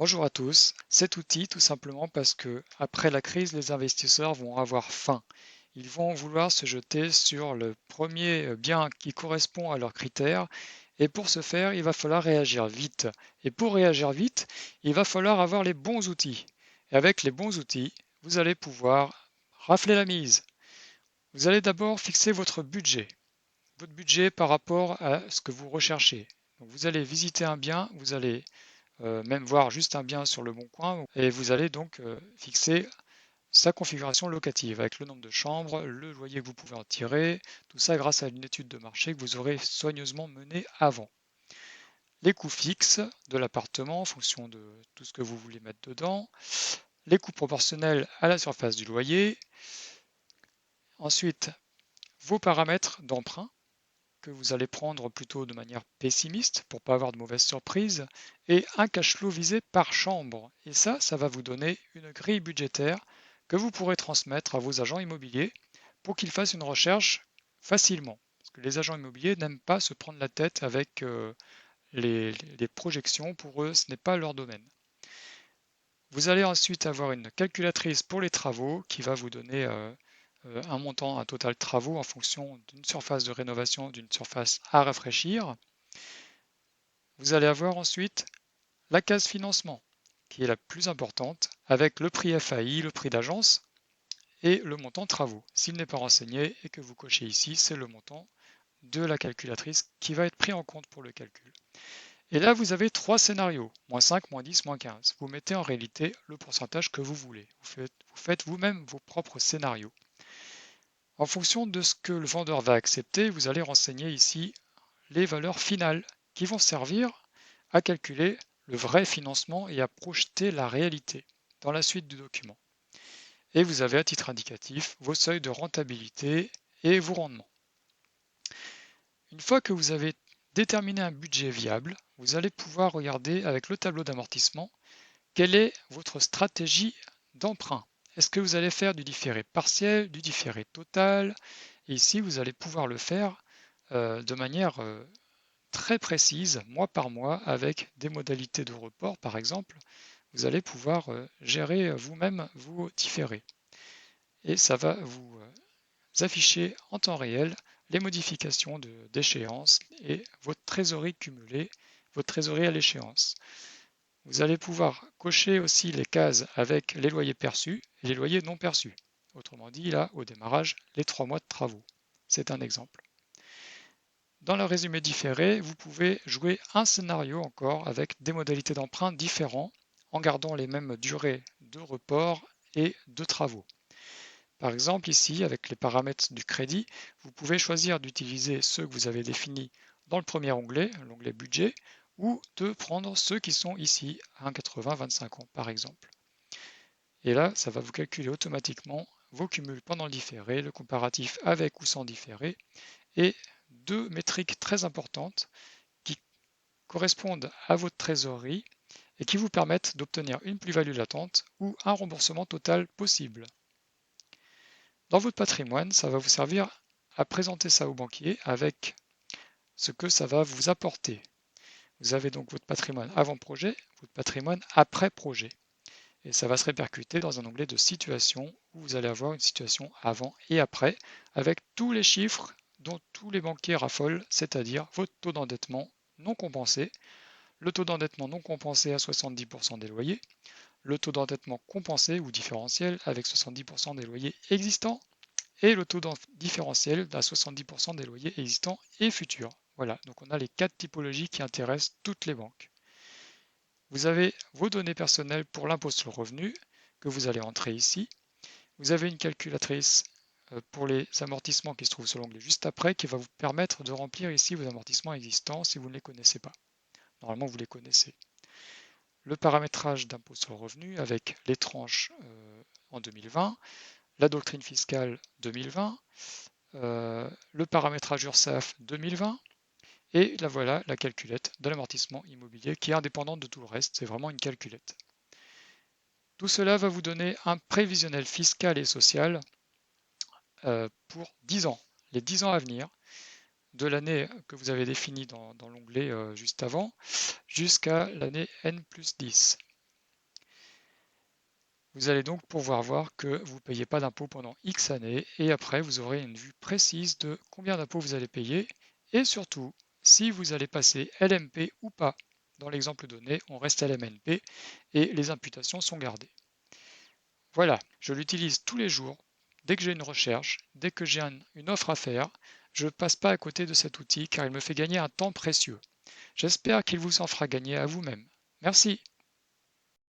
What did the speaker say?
Bonjour à tous. Cet outil, tout simplement parce que après la crise, les investisseurs vont avoir faim. Ils vont vouloir se jeter sur le premier bien qui correspond à leurs critères. Et pour ce faire, il va falloir réagir vite. Et pour réagir vite, il va falloir avoir les bons outils. Et avec les bons outils, vous allez pouvoir rafler la mise. Vous allez d'abord fixer votre budget par rapport à ce que vous recherchez. Donc vous allez visiter un bien, vous allez même voir juste un bien sur le bon coin et vous allez donc fixer sa configuration locative avec le nombre de chambres, le loyer que vous pouvez en tirer, tout ça grâce à une étude de marché que vous aurez soigneusement menée avant. Les coûts fixes de l'appartement en fonction de tout ce que vous voulez mettre dedans, les coûts proportionnels à la surface du loyer, ensuite vos paramètres d'emprunt que vous allez prendre plutôt de manière pessimiste pour ne pas avoir de mauvaises surprises, et un cash flow visé par chambre. Et ça va vous donner une grille budgétaire que vous pourrez transmettre à vos agents immobiliers pour qu'ils fassent une recherche facilement. Parce que les agents immobiliers n'aiment pas se prendre la tête avec les projections, pour eux, ce n'est pas leur domaine. Vous allez ensuite avoir une calculatrice pour les travaux qui va vous donner un montant, un total de travaux en fonction d'une surface de rénovation, d'une surface à rafraîchir. Vous allez avoir ensuite la case financement, qui est la plus importante, avec le prix FAI, le prix d'agence et le montant de travaux. S'il n'est pas renseigné et que vous cochez ici, c'est le montant de la calculatrice qui va être pris en compte pour le calcul. Et là, vous avez trois scénarios, moins 5, moins 10, moins 15. Vous mettez en réalité le pourcentage que vous voulez. Vous faites vous-même vos propres scénarios. En fonction de ce que le vendeur va accepter, vous allez renseigner ici les valeurs finales qui vont servir à calculer le vrai financement et à projeter la réalité dans la suite du document. Et vous avez à titre indicatif vos seuils de rentabilité et vos rendements. Une fois que vous avez déterminé un budget viable, vous allez pouvoir regarder avec le tableau d'amortissement quelle est votre stratégie d'emprunt. Est-ce que vous allez faire du différé partiel, du différé total? Et ici, vous allez pouvoir le faire de manière très précise, mois par mois, avec des modalités de report, par exemple. Vous allez pouvoir gérer vous-même vos différés. Et ça va vous afficher en temps réel les modifications d'échéance et votre trésorerie cumulée, votre trésorerie à l'échéance. Vous allez pouvoir cocher aussi les cases avec les loyers perçus et les loyers non perçus. Autrement dit, là, au démarrage, les 3 mois de travaux. C'est un exemple. Dans le résumé différé, vous pouvez jouer un scénario encore avec des modalités d'emprunt différents en gardant les mêmes durées de report et de travaux. Par exemple, ici, avec les paramètres du crédit, vous pouvez choisir d'utiliser ceux que vous avez définis dans le premier onglet, l'onglet budget, ou de prendre ceux qui sont ici, 1,80-25 ans par exemple. Et là, ça va vous calculer automatiquement vos cumuls pendant le différé, le comparatif avec ou sans différé, et deux métriques très importantes qui correspondent à votre trésorerie et qui vous permettent d'obtenir une plus-value latente ou un remboursement total possible. Dans votre patrimoine, ça va vous servir à présenter ça au banquier avec ce que ça va vous apporter. Vous avez donc votre patrimoine avant projet, votre patrimoine après projet. Et ça va se répercuter dans un onglet de situation où vous allez avoir une situation avant et après avec tous les chiffres dont tous les banquiers raffolent, c'est-à-dire votre taux d'endettement non compensé, le taux d'endettement non compensé à 70% des loyers, le taux d'endettement compensé ou différentiel avec 70% des loyers existants et le taux différentiel à 70% des loyers existants et futurs. Voilà, donc on a les quatre typologies qui intéressent toutes les banques. Vous avez vos données personnelles pour l'impôt sur le revenu que vous allez entrer ici. Vous avez une calculatrice pour les amortissements qui se trouve sur l'onglet juste après qui va vous permettre de remplir ici vos amortissements existants si vous ne les connaissez pas. Normalement, vous les connaissez. Le paramétrage d'impôt sur le revenu avec les tranches en 2020, la doctrine fiscale 2020, le paramétrage URSSAF 2020, et là voilà la calculette de l'amortissement immobilier qui est indépendante de tout le reste, c'est vraiment une calculette. Tout cela va vous donner un prévisionnel fiscal et social pour 10 ans, les 10 ans à venir, de l'année que vous avez définie dans l'onglet juste avant, jusqu'à l'année N plus 10. Vous allez donc pouvoir voir que vous ne payez pas d'impôts pendant X années et après vous aurez une vue précise de combien d'impôts vous allez payer et surtout si vous allez passer LMP ou pas. Dans l'exemple donné, on reste LMNP et les imputations sont gardées. Voilà, je l'utilise tous les jours. Dès que j'ai une recherche, dès que j'ai une offre à faire, je ne passe pas à côté de cet outil car il me fait gagner un temps précieux. J'espère qu'il vous en fera gagner à vous-même. Merci.